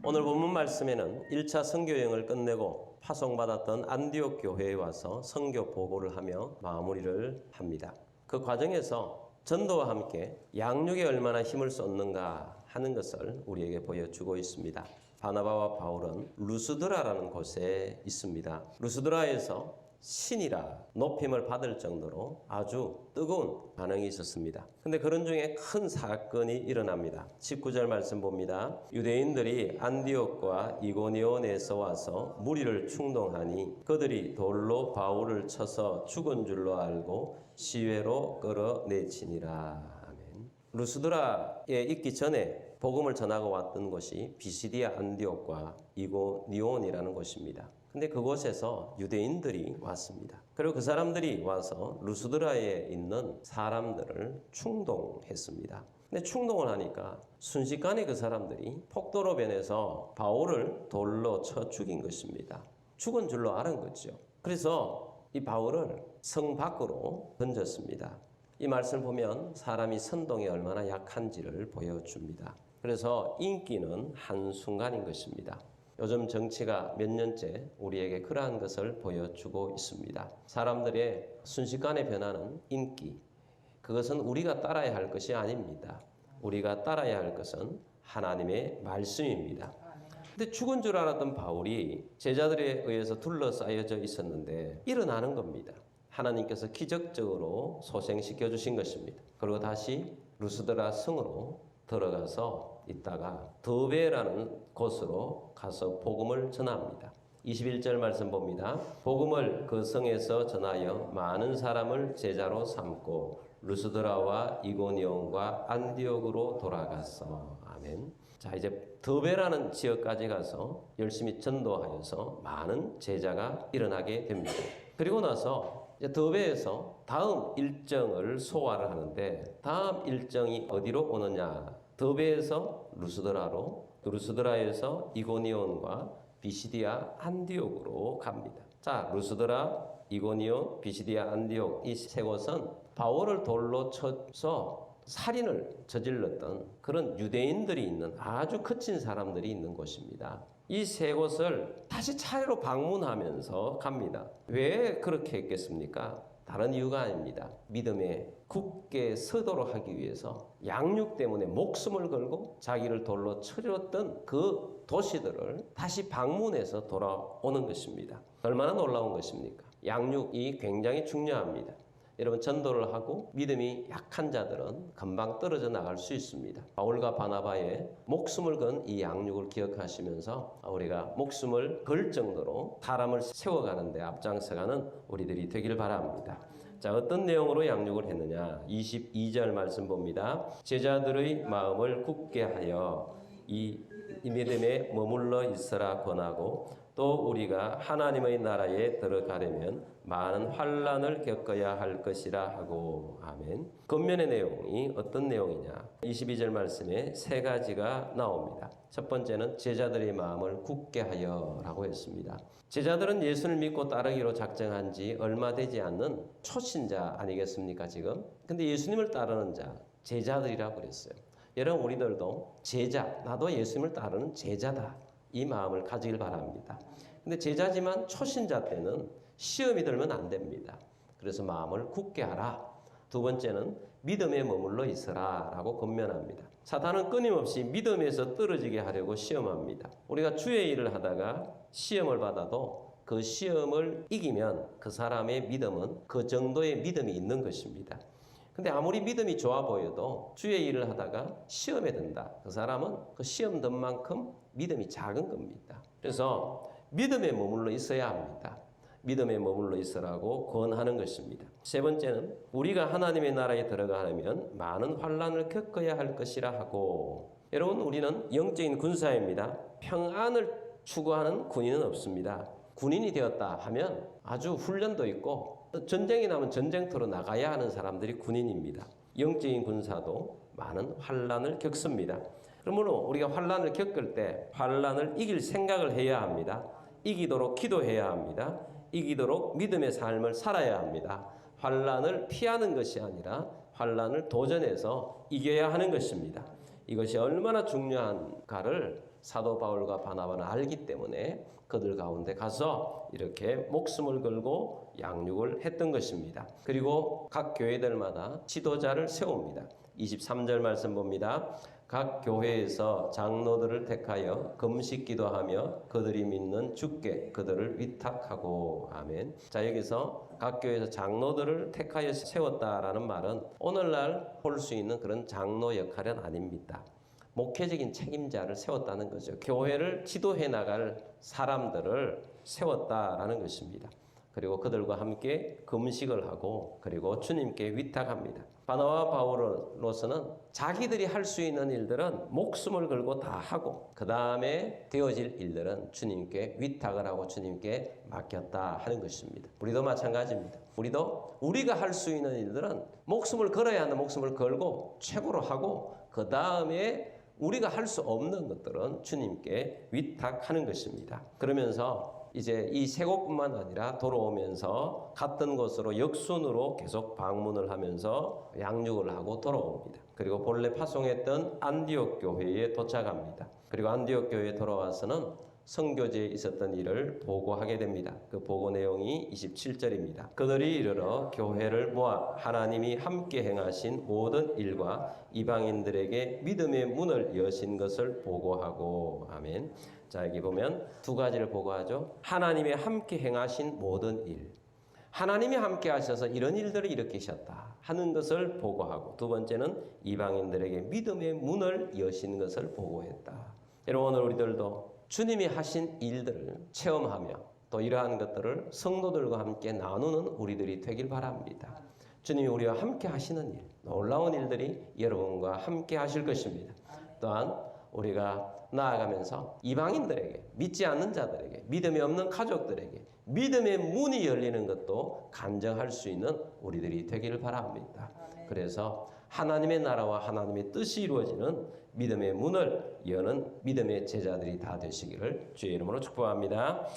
오늘 본문 말씀에는 1차 선교여행을 끝내고 파송받았던 안디옥 교회에 와서 선교 보고를 하며 마무리를 합니다. 그 과정에서 전도와 함께 양육에 얼마나 힘을 쏟는가 하는 것을 우리에게 보여주고 있습니다. 바나바와 바울은 루스드라라는 곳에 있습니다. 루스드라에서 신이라 높임을 받을 정도로 아주 뜨거운 반응이 있었습니다. 근데 그런 중에 큰 사건이 일어납니다. 19절 말씀 봅니다. 유대인들이 안디옥과 이고니온에서 와서 무리를 충동하니 그들이 돌로 바울을 쳐서 죽은 줄로 알고 시외로 끌어내치니라. 아멘. 루스드라에 있기 전에 복음을 전하고 왔던 곳이 비시디아 안디옥과 이고니온이라는 곳입니다. 근데 그곳에서 유대인들이 왔습니다. 그리고 그 사람들이 와서 루스드라에 있는 사람들을 충동했습니다. 근데 충동을 하니까 순식간에 그 사람들이 폭도로 변해서 바울을 돌로 쳐 죽인 것입니다. 죽은 줄로 알은 거죠. 그래서 이 바울을 성 밖으로 던졌습니다. 이 말씀을 보면 사람이 선동에 얼마나 약한지를 보여줍니다. 그래서 인기는 한순간인 것입니다. 요즘 정치가 몇 년째 우리에게 그러한 것을 보여주고 있습니다. 사람들의 순식간에 변하는 인기, 그것은 우리가 따라야 할 것이 아닙니다. 우리가 따라야 할 것은 하나님의 말씀입니다. 근데 죽은 줄 알았던 바울이 제자들에 의해서 둘러싸여져 있었는데 일어나는 겁니다. 하나님께서 기적적으로 소생시켜 주신 것입니다. 그리고 다시 루스드라 성으로 들어가서 있다가 더베라는 곳으로 가서 복음을 전합니다. 21절 말씀 봅니다. 복음을 그 성에서 전하여 많은 사람을 제자로 삼고 루스드라와 이고니온과 안디옥으로 돌아갔어. 아멘. 자, 이제 더베라는 지역까지 가서 열심히 전도하여서 많은 제자가 일어나게 됩니다. 그리고 나서 이제 더베에서 다음 일정을 소화를 하는데 다음 일정이 어디로 오느냐? 더베에서 루스드라로, 루스드라에서 이고니온과 비시디아 안디옥으로 갑니다. 자, 루스드라, 이고니온, 비시디아 안디옥 이 세 곳은 바울을 돌로 쳐서 살인을 저질렀던 그런 유대인들이 있는 아주 거친 사람들이 있는 곳입니다. 이 세 곳을 다시 차례로 방문하면서 갑니다. 왜 그렇게 했겠습니까? 다른 이유가 아닙니다. 믿음에 굳게 서도록 하기 위해서 양육 때문에 목숨을 걸고 자기를 돌로 쳐줬던 그 도시들을 다시 방문해서 돌아오는 것입니다. 얼마나 놀라운 것입니까? 양육이 굉장히 중요합니다. 여러분, 전도를 하고 믿음이 약한 자들은 금방 떨어져 나갈 수 있습니다. 바울과 바나바의 목숨을 건 이 양육을 기억하시면서 우리가 목숨을 걸 정도로 사람을 세워가는데 앞장서가는 우리들이 되길 바랍니다. 자, 어떤 내용으로 양육을 했느냐? 22절 말씀 봅니다. 제자들의 마음을 굳게 하여 이 믿음에 머물러 있으라 권하고 또 우리가 하나님의 나라에 들어가려면 많은 환난을 겪어야 할 것이라 하고. 아멘. 겉면의 내용이 어떤 내용이냐? 22절 말씀에 세 가지가 나옵니다. 첫 번째는 제자들의 마음을 굳게 하여 라고 했습니다. 제자들은 예수를 믿고 따르기로 작정한 지 얼마 되지 않는 초신자 아니겠습니까 지금? 근데 예수님을 따르는 자, 제자들이라고 그랬어요. 여러분, 우리들도 제자, 나도 예수님을 따르는 제자다, 이 마음을 가지길 바랍니다. 근데 제자지만 초신자 때는 시험이 들면 안 됩니다. 그래서 마음을 굳게 하라. 두 번째는 믿음에 머물러 있으라 라고 권면합니다. 사탄은 끊임없이 믿음에서 떨어지게 하려고 시험합니다. 우리가 주의 일을 하다가 시험을 받아도 그 시험을 이기면 그 사람의 믿음은 그 정도의 믿음이 있는 것입니다. 근데 아무리 믿음이 좋아 보여도 주의 일을 하다가 시험에 든다. 그 사람은 그 시험 든 만큼 믿음이 작은 겁니다. 그래서 믿음에 머물러 있어야 합니다. 믿음에 머물러 있으라고 권하는 것입니다. 세 번째는 우리가 하나님의 나라에 들어가려면 많은 환난을 겪어야 할 것이라 하고. 여러분, 우리는 영적인 군사입니다. 평안을 추구하는 군인은 없습니다. 군인이 되었다 하면 아주 훈련도 있고 전쟁이 나면 전쟁터로 나가야 하는 사람들이 군인입니다. 영적인 군사도 많은 환난을 겪습니다. 그러므로 우리가 환난을 겪을 때 환난을 이길 생각을 해야 합니다. 이기도록 기도해야 합니다. 이기도록 믿음의 삶을 살아야 합니다. 환난을 피하는 것이 아니라 환난을 도전해서 이겨야 하는 것입니다. 이것이 얼마나 중요한가를 사도 바울과 바나바는 알기 때문에 그들 가운데 가서 이렇게 목숨을 걸고 양육을 했던 것입니다. 그리고 각 교회들마다 지도자를 세웁니다. 23절 말씀 봅니다. 각 교회에서 장로들을 택하여 금식 기도하며 그들이 믿는 주께 그들을 위탁하고. 아멘. 자, 여기서 각 교회에서 장로들을 택하여 세웠다라는 말은 오늘날 볼 수 있는 그런 장로 역할은 아닙니다. 목회적인 책임자를 세웠다는 거죠. 교회를 지도해 나갈 사람들을 세웠다라는 것입니다. 그리고 그들과 함께 금식을 하고 그리고 주님께 위탁합니다. 바나바와 바울로서는 자기들이 할 수 있는 일들은 목숨을 걸고 다 하고 그 다음에 되어질 일들은 주님께 위탁을 하고 주님께 맡겼다 하는 것입니다. 우리도 마찬가지입니다. 우리도 우리가 할 수 있는 일들은 목숨을 걸어야 하는 목숨을 걸고 최고로 하고 그 다음에 우리가 할 수 없는 것들은 주님께 위탁하는 것입니다. 그러면서 이제 이 세 곳뿐만 아니라 돌아오면서 갔던 곳으로 역순으로 계속 방문을 하면서 양육을 하고 돌아옵니다. 그리고 본래 파송했던 안디옥 교회에 도착합니다. 그리고 안디옥 교회에 돌아와서는 선교제에 있었던 일을 보고하게 됩니다. 그 보고 내용이 27절입니다. 그들이 이르러 교회를 모아 하나님이 함께 행하신 모든 일과 이방인들에게 믿음의 문을 여신 것을 보고하고. 아멘. 자, 여기 보면 두 가지를 보고하죠. 하나님이 함께 행하신 모든 일. 하나님이 함께 하셔서 이런 일들을 일으키셨다 하는 것을 보고하고, 두 번째는 이방인들에게 믿음의 문을 여신 것을 보고했다. 여러분, 오늘 우리들도 주님이 하신 일들을 체험하며 또 이러한 것들을 성도들과 함께 나누는 우리들이 되길 바랍니다. 주님이 우리와 함께 하시는 일, 놀라운 일들이 여러분과 함께 하실 것입니다. 또한 우리가 나아가면서 이방인들에게, 믿지 않는 자들에게, 믿음이 없는 가족들에게 믿음의 문이 열리는 것도 간증할 수 있는 우리들이 되기를 바랍니다. 그래서 하나님의 나라와 하나님의 뜻이 이루어지는 믿음의 문을 여는 믿음의 제자들이 다 되시기를 주의 이름으로 축복합니다.